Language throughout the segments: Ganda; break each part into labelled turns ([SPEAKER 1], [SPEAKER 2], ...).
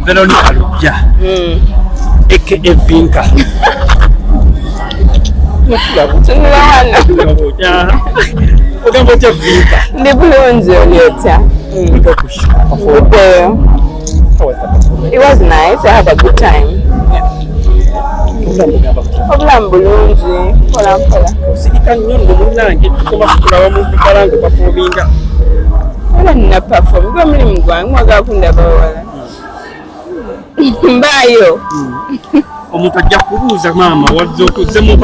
[SPEAKER 1] Veronica Lujja. Aka Vinka.
[SPEAKER 2] Tunulana.
[SPEAKER 1] Ogamba otya Vinka?
[SPEAKER 2] Ndi bulungi oli otya? It was nice. I had a good time. Obulamu bulungi. Pola pola.
[SPEAKER 1] Osigika nnyo munange tukoma kulaba mu kukalanga performinga.
[SPEAKER 2] Era nina perform. Gwe mulimu gwange mwagala kundaba wala. Mbayo.
[SPEAKER 1] Omuntu ajja kubuuza maama wazze okuzze mu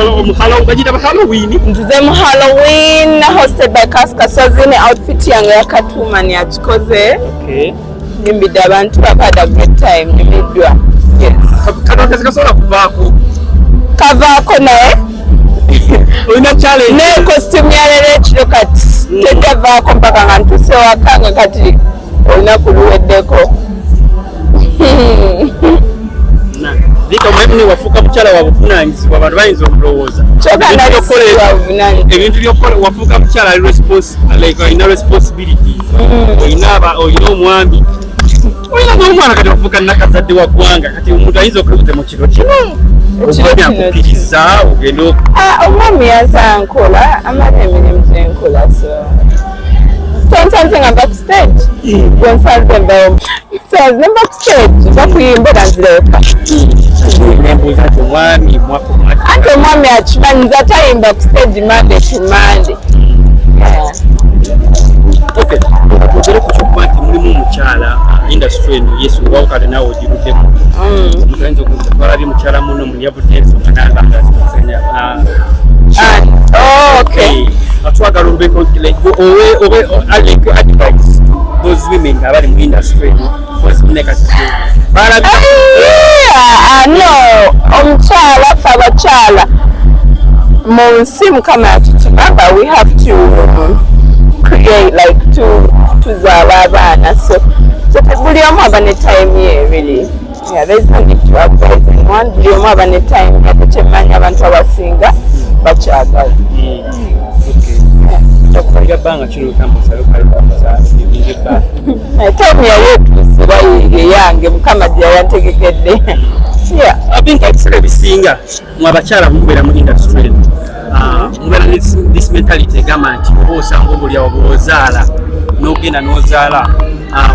[SPEAKER 1] bagiyita Halloween.
[SPEAKER 2] Ntuze mu Halloween hosted by Kaskasazine. Outfit yange ya Catwoman yagikoze.
[SPEAKER 1] Okay.
[SPEAKER 2] Nimbidde abantu have had a great time. Nimiddwa. Yes.
[SPEAKER 1] Kano kasobola kuvaako.
[SPEAKER 2] Kavaako naye.
[SPEAKER 1] Olina challenge.
[SPEAKER 2] Ne costume ya leero ekiro kati. Tejavaako mpaka nga ntuse waka nga kati olunaku luweddeko.
[SPEAKER 1] Vinka mwemune wafuuka mukyala wa buvunaanyizibwa abantu bayinza okulowooza. Ebintu by'okukola wafuuka mukyala alina responsibility. Olina omwami. Olina n'omwana kati wafuuka nakazadde wa ggwanga kati omuntu ayinza okubuuza mu kiro kino. Omwami akukkiriza ogenda
[SPEAKER 2] omwami yazankola amala emirimu gyenkola so tonsanze nga backstage gonsanze mbawo nsanze backstage bakuyimba nanzireka
[SPEAKER 1] nembuuza nti omwami
[SPEAKER 2] anti omwami akimanyiza tayimba kustage Monday to Monday.
[SPEAKER 1] Okay, tugere ku kyokuba nti mulimu omukyala industry eno yesu wawukale naawe ogiruddemu omuntu ayinza okuza twalabye mukyala muno mulyavudde ensonga n'agamba zikusenya atwagala obeeko owe advice those women abali mu industry
[SPEAKER 2] no omukyala fe abakyala mu nsi mukama yatutuma we have to create like tuzaala abaana so buli omu aba ne time ye really. Yeah, there's no need to advise anyone. Buli omu aba ne time ye tekyemanya abantu abasinga bakyagala. Time yali etuuse bayiye yange mukama gye yantegekedde.
[SPEAKER 1] Vinka ebiseera ebisinga mu abakyala mubeera mu industry mubeera this mentality egamba nti oba osanga obulyawo bw'ozaala n'ogenda n'ozaala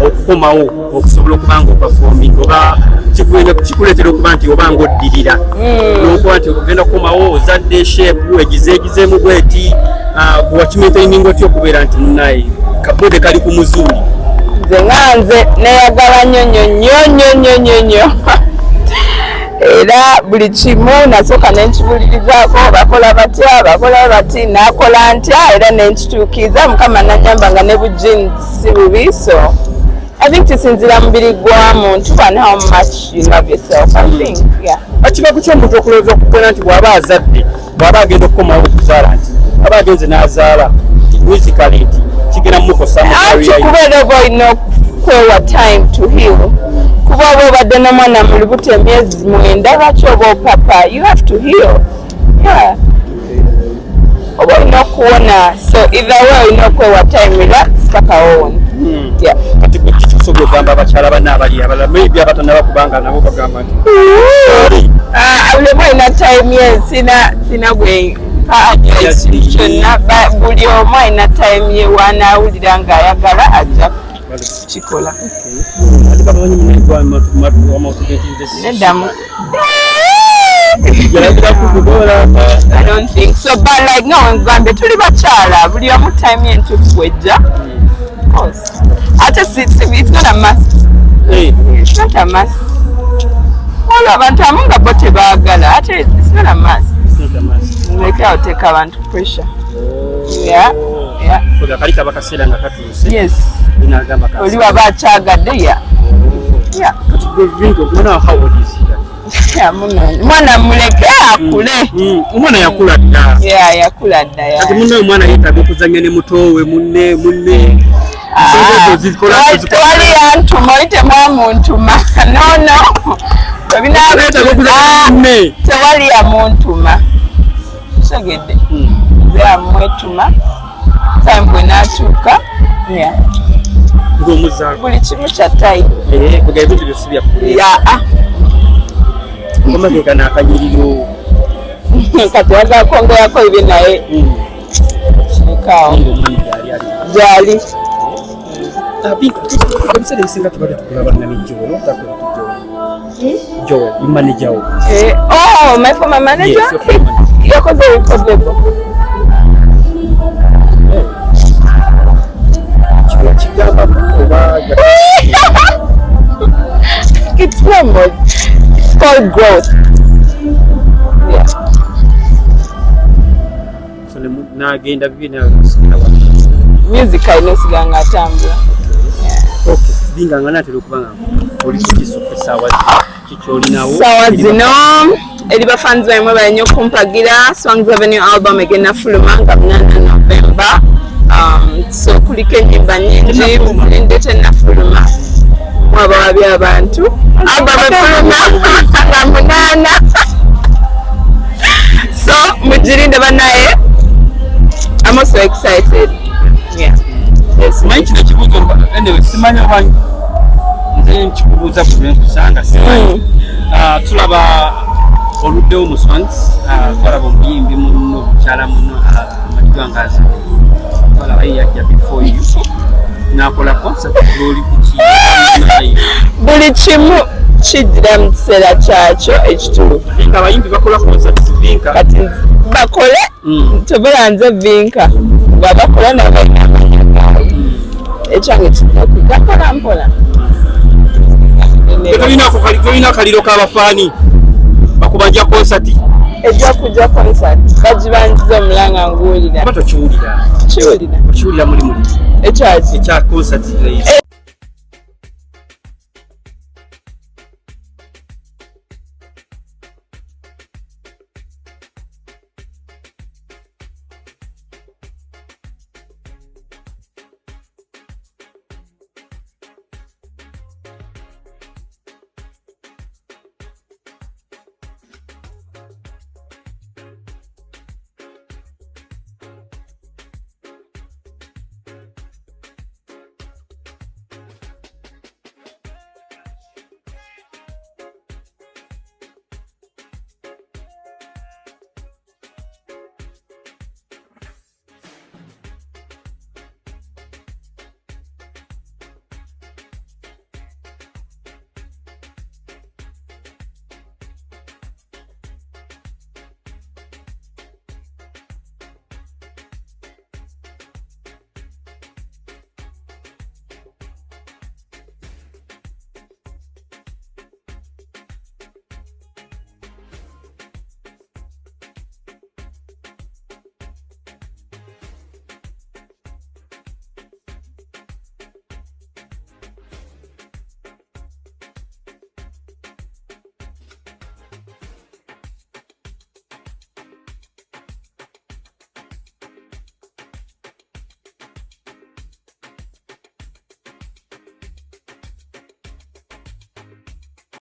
[SPEAKER 1] okukomawo okusobola okuba nga opafominga oba kikuleetera okuba nti oba nga oddirira n'okuba nti ogenda kukomawo ozadde sheepu egizeegizeemu bweti wakimaintaininga otya okubeera nti munaye kabode kali ku muzuuli
[SPEAKER 2] nze nganze neyagala nnyo era buli kimu nasooka nenkibulirizaako bakola batya bakola bati nakola ntya era nenkituukiriza mukama nanyamba nga ne bujini si bubi so I think kisinzira mubiri gwa muntu and how much you love yourself. I think
[SPEAKER 1] akiba kutya omuntu okulowooza okugenda nti bw'aba azadde bw'aba agenda okukomawo okuzaala nti aba agenze n'azaala musically nti kigenda mukosa
[SPEAKER 2] kubeera oba olina okwewa time to heal kuba oba obadde n'omwana mu lubuto emyezi 9 lwaki oba opapa you have to heal oba olina okuwona so either way olina okwewa time relax paka owona
[SPEAKER 1] kati kikusobola ogamba abakyala banna abali abalala maybe abatanaba kubanga nabo bagamba nti
[SPEAKER 2] bulemu olina time ye sina gwe kyonna buli omu alina time ye wanaawulira ng'ayagala ajja kikola neddamu I don't think so but like no ngambye tuli bakyala buli omu time ye ntuufu wejja of course it's not a must it's not a must waliwo abantu abamu nga bo tebaagala ate it's not a must muleke awo teeka abantu pressure
[SPEAKER 1] kali kaba kaseera nga katuuse
[SPEAKER 2] yes oli waba akyagadde mwana muleke akule
[SPEAKER 1] omwana yakula dda
[SPEAKER 2] yakula dda
[SPEAKER 1] kati munne omwana yeetaaga okuzannya ne mutowe munne
[SPEAKER 2] tewali yantuma oli temwamuntuma nono tewali yamuntuma kisegedde nze yamwetuma time bwe naatuuka
[SPEAKER 1] ng'omuzaala
[SPEAKER 2] buli kimu kya time
[SPEAKER 1] kuga ebintu byose byakulera
[SPEAKER 2] yaa
[SPEAKER 1] omageka n'akanyiriro
[SPEAKER 2] kati wagala kwongerako ebyo naye kirikaawo gyali
[SPEAKER 1] ebiseera ebisinga tubadde tukulabanga ne Joel otakola Joel manager wo
[SPEAKER 2] oh my former manager yakoze ebikodeko
[SPEAKER 1] kigamba oba
[SPEAKER 2] it's normal. It's called growth. Yeah.
[SPEAKER 1] So nagenda bibi na kusikira wa
[SPEAKER 2] Music ayinosiganga atambula.
[SPEAKER 1] Okay. Vinka nganatera okubanga oli kukisuka sawa kikyolinawo.
[SPEAKER 2] Sawa zino eriba fans bamwe balinyo kumpagira Songs Avenue album egenda fuluma nga 8 November. So kuliko enyimba nyingi muzinde tenafuluma. Mwaba by'abantu ababafuluma bamunana so mujirinde banaye. I'm also excited. Yeah.
[SPEAKER 1] Yes, manyi kino kibuzo anyway simanya wanyu nze nkikubuuza bwe nkusanga simanyi tulaba oluddewo mu Swans twalaba omuyimbi muno omukyala muno amadwangaza twalaba ye yajja before you nakola concert loli kuki
[SPEAKER 2] buli kimu kijira mu kiseera kyakyo ekituufu
[SPEAKER 1] nga abayimbi bakola concert Vinka
[SPEAKER 2] kati bakole tobera nze Vinka nga bakola n'abalina ekyange kigakora mpola
[SPEAKER 1] tolina akaliro k'abafaani bakubanja concert
[SPEAKER 2] ejja kujja concert bagibanjiza omulanga nguwulira
[SPEAKER 1] oba tokiwulira
[SPEAKER 2] kiwulira
[SPEAKER 1] okiwulira muli
[SPEAKER 2] ekyaki
[SPEAKER 1] ekya concert